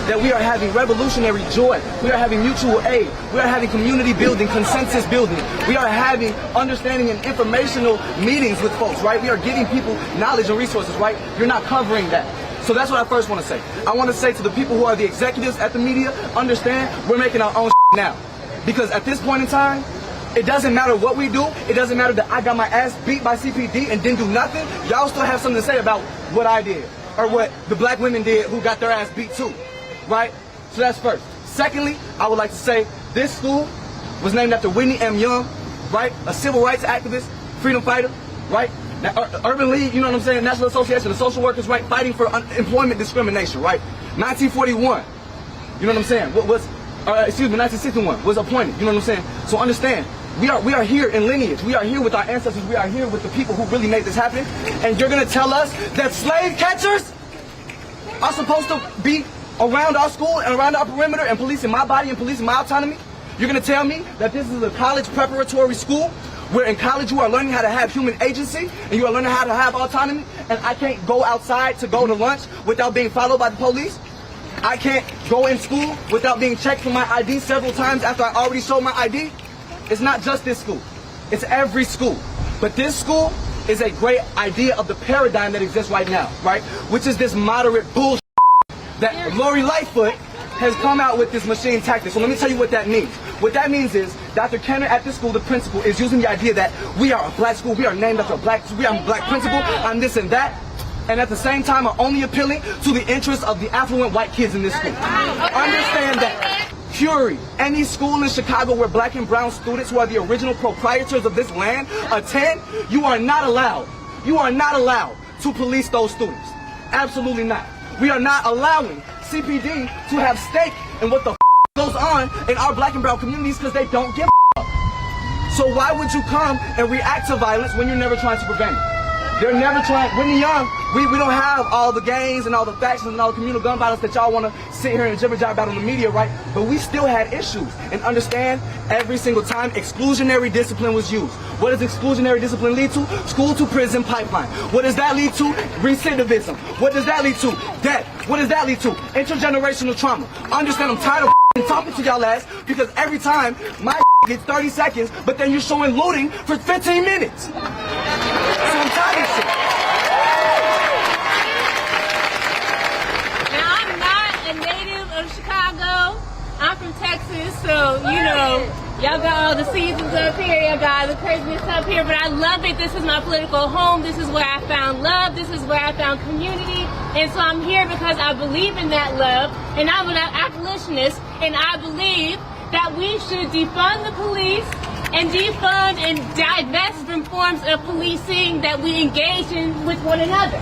that we are having revolutionary joy. We are having mutual aid. We are having community building, consensus building. We are having understanding and informational meetings with folks, right? We are giving people knowledge and resources, right? You're not covering that. So that's what I first want to say. I want to say to the people who are the executives at the media, understand we're making our own now. Because at this point in time, it doesn't matter what we do. It doesn't matter that I got my ass beat by CPD and didn't do nothing. Y'all still have something to say about what I did or what the black women did who got their ass beat too, right? So that's first. Secondly, I would like to say this school was named after Whitney M. Young, right? A civil rights activist, freedom fighter, right? Now, Urban League, you know what I'm saying? National Association of Social Workers, right? Fighting for employment discrimination, right? 1941, you know what I'm saying? 1961 was appointed, you know what I'm saying? So understand, we are here in lineage. We are here with our ancestors. We are here with the people who really made this happen. And you're gonna tell us that slave catchers are supposed to be around our school and around our perimeter and policing my body and policing my autonomy? You're gonna tell me that this is a college preparatory school where in college you are learning how to have human agency and you are learning how to have autonomy, and I can't go outside to go to lunch without being followed by the police? I can't go in school without being checked for my ID several times after I already showed my ID? It's not just this school. It's every school. But this school is a great idea of the paradigm that exists right now, right? Which is this moderate bullshit that Lori Lightfoot has come out with this machine tactic. So let me tell you what that means. What that means is Dr. Kenner at this school, the principal, is using the idea that we are a black school, we are named after a black school, we are a black principal, I'm this and that. And at the same time are only appealing to the interests of the affluent white kids in this school. Understand that. Curie, any school in Chicago where black and brown students who are the original proprietors of this land attend, you are not allowed to police those students. Absolutely not. We are not allowing CPD to have stake in what the goes on in our black and brown communities because they don't give a. So why would you come and react to violence when you're never trying to prevent it? They're never trying. When you're young, we don't have all the gangs and all the factions and all the communal gun violence that y'all want to sit here and jibber-jabber about on the media, right? But we still had issues. And understand, every single time exclusionary discipline was used. What does exclusionary discipline lead to? School to prison pipeline. What does that lead to? Recidivism. What does that lead to? Death. What does that lead to? Intergenerational trauma. Understand, I'm tired of talking to y'all ass because every time my gets 30 seconds, but then you're showing looting for 15 minutes. So I'm tired of shit. Now, I'm not a native of Chicago. I'm from Texas, so, you know, y'all got all the seasons up here, y'all got the craziness up here, but I love it. This is my political home. This is where I found love. This is where I found community. And so I'm here because I believe in that love, and I'm an abolitionist, and I believe that we should defund the police and defund and divest from forms of policing that we engage in with one another.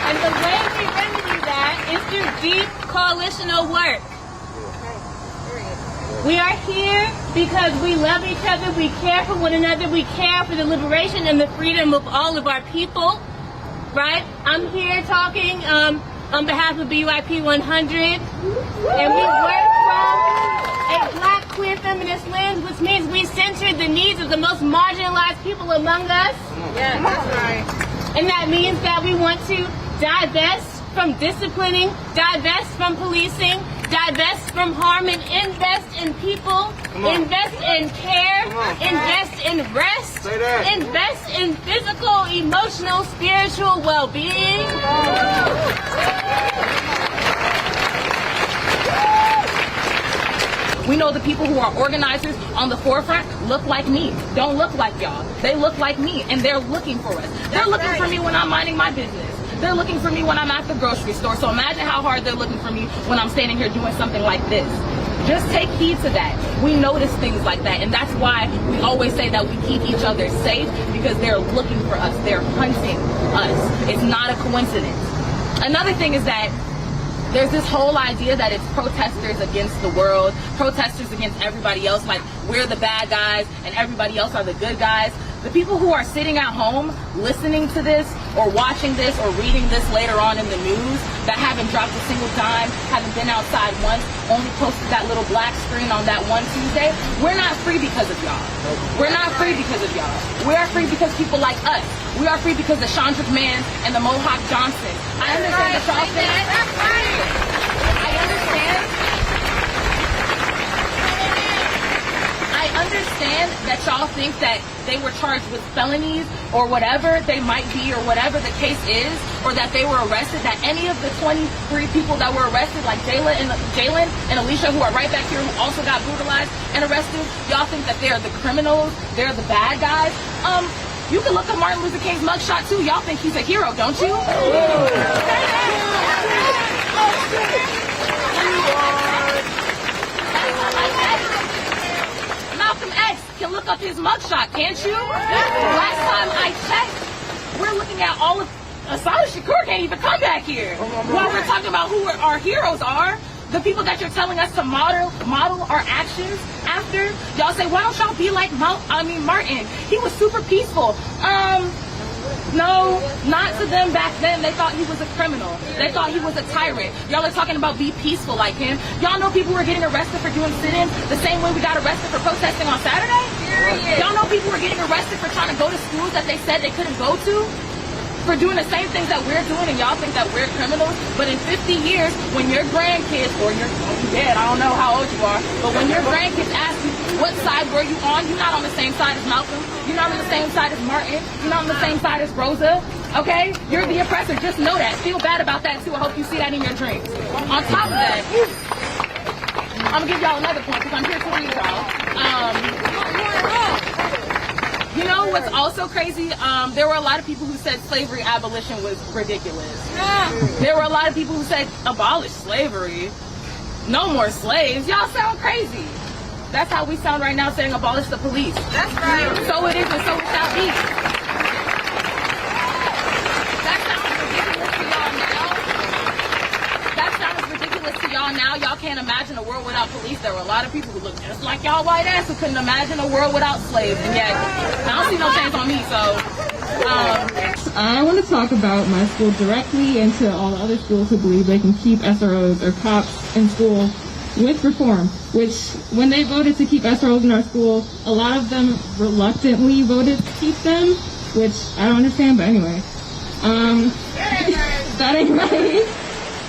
And the way we remedy that is through deep coalitional work. We are here because we love each other, we care for one another, we care for the liberation and the freedom of all of our people, right? I'm here talking on behalf of BYP 100, and we work from a black, queer, feminist lens, which means we center the needs of the most marginalized people among us. Yeah, that's right. And that means that we want to divest from disciplining, divest from policing, divest from harm, and invest in people, invest in care, invest in rest, invest in physical, emotional, spiritual well-being. We know the people who are organizers on the forefront look like me, don't look like y'all. They look like me, and they're looking for us. They're looking for me when I'm minding my business. They're looking for me when I'm at the grocery store. So imagine how hard they're looking for me when I'm standing here doing something like this. Just take heed to that. We notice things like that, and that's why we always say that we keep each other safe, because they're looking for us. They're hunting us. It's not a coincidence. Another thing is that there's this whole idea that it's protesters against the world, protesters against everybody else, like we're the bad guys and everybody else are the good guys. The people who are sitting at home listening to this or watching this or reading this later on in the news that haven't dropped a single dime, haven't been outside once, only posted that little black screen on that one Tuesday, we're not free because of y'all. We're not free because of y'all. We are free because people like us. We are free because the Chandra Mans and the Mohawk Johnson. I understand that y'all think. I understand that y'all think that they were charged with felonies or whatever they might be or whatever the case is, or that they were arrested, that any of the 23 people that were arrested, like Jalen and Alicia, who are right back here, who also got brutalized and arrested, y'all think that they're the criminals, they're the bad guys. You can look at Martin Luther King's mugshot too. Y'all think he's a hero, don't you? Malcolm X can look up his mugshot, can't you? Last time I checked, we're looking at all of Asada Shakur can't even come back here. While we're talking about who our heroes are, the people that you're telling us to model our actions after. Y'all say, why don't y'all be like Martin? He was super peaceful. No, not to them back then. They thought he was a criminal. They thought he was a tyrant. Y'all are talking about be peaceful like him. Y'all know people were getting arrested for doing sit-ins the same way we got arrested for protesting on Saturday? Y'all know people were getting arrested for trying to go to schools that they said they couldn't go to? For doing the same things that we're doing, and y'all think that we're criminals. But in 50 years, when your grandkids, or you're dead, I don't know how old you are, but when your grandkids ask you, what side were you on? You're not on the same side as Malcolm. You're not on the same side as Martin. You're not on the same side as Rosa. Okay? You're the oppressor. Just know that. Feel bad about that, too. I hope you see that in your dreams. On top of that, I'm going to give y'all another point, because I'm here to read y'all. You know what's also crazy? There were a lot of people who said slavery abolition was ridiculous. There were a lot of people who said abolish slavery. No more slaves. Y'all sound crazy. That's how we sound right now, saying abolish the police. That's right. So it is and so it shall be. That sounds ridiculous to y'all now. Y'all can't imagine a world without police. There were a lot of people who looked just like y'all white ass who couldn't imagine a world without slaves. And yet, I don't see no chance on me, so. I want to talk about my school directly and to all other schools who believe they can keep SROs or cops in school with reform, which when they voted to keep SROs in our school, a lot of them reluctantly voted to keep them, which I don't understand, but anyway. That ain't right.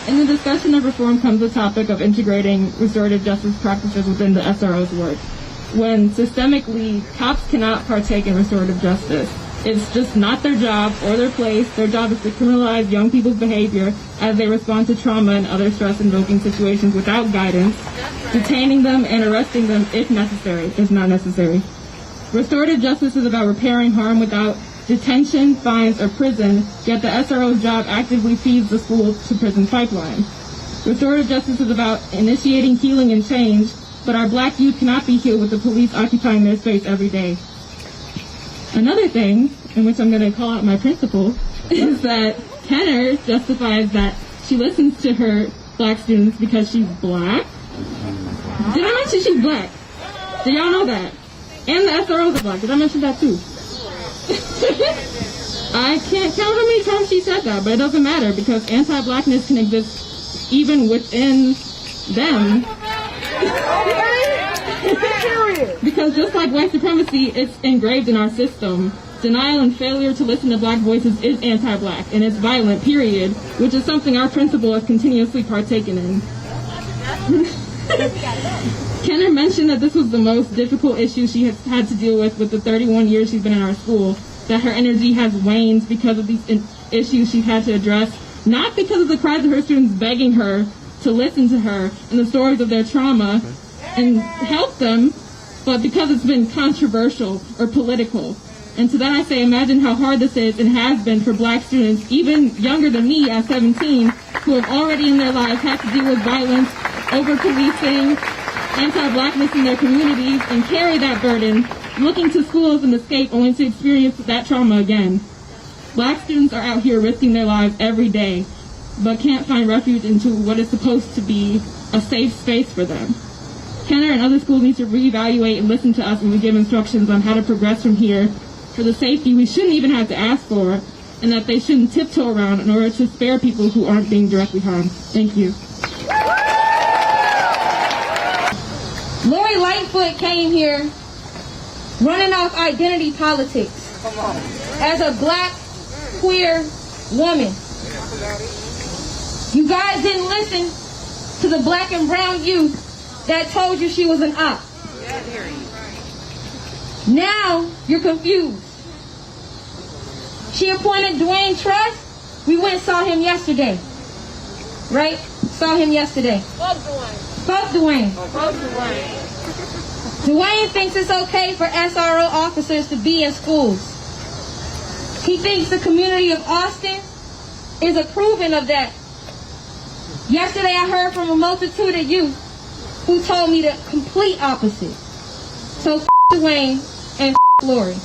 In the discussion of reform comes the topic of integrating restorative justice practices within the SRO's work. When systemically, cops cannot partake in restorative justice. It's just not their job or their place. Their job is to criminalize young people's behavior as they respond to trauma and other stress-invoking situations without guidance, detaining them and arresting them if necessary, if not necessary. Restorative justice is about repairing harm without detention, fines, or prison, yet the SRO's job actively feeds the school-to-prison pipeline. Restorative justice is about initiating healing and change, but our black youth cannot be healed with the police occupying their space every day. Another thing, in which I'm going to call out my principal, is that Kenner justifies that she listens to her black students because she's black. Did I mention she's black? Do y'all know that? And the SROs are black. Did I mention that too? I can't count how many times she said that, but it doesn't matter because anti-blackness can exist even within them. Because just like white supremacy, it's engraved in our system. Denial and failure to listen to black voices is anti-black, and it's violent, period, which is something our principal has continuously partaken in. Kenner mentioned that this was the most difficult issue she has had to deal with the 31 years she's been in our school, that her energy has waned because of these issues she's had to address, not because of the cries of her students begging her to listen to her and the stories of their trauma and help them, but because it's been controversial or political. And to that I say, imagine how hard this is and has been for black students, even younger than me at 17, who have already in their lives had to deal with violence, over-policing, anti-blackness in their communities, and carry that burden, looking to school as an escape only to experience that trauma again. Black students are out here risking their lives every day, but can't find refuge into what is supposed to be a safe space for them. Kenner and other schools need to reevaluate and listen to us when we give instructions on how to progress from here for the safety we shouldn't even have to ask for, and that they shouldn't tiptoe around in order to spare people who aren't being directly harmed. Thank you. Lori Lightfoot came here running off identity politics as a black, queer woman. You guys didn't listen to the black and brown youth that told you she was an op. Now you're confused. She appointed Dwayne Trust. We went and saw him yesterday. Right? Saw him yesterday. Fuck Dwayne. Dwayne thinks it's okay for SRO officers to be in schools. He thinks the community of Austin is approving of that. Yesterday I heard from a multitude of youth who told me the complete opposite. So f*** Dwayne and f*** Lori.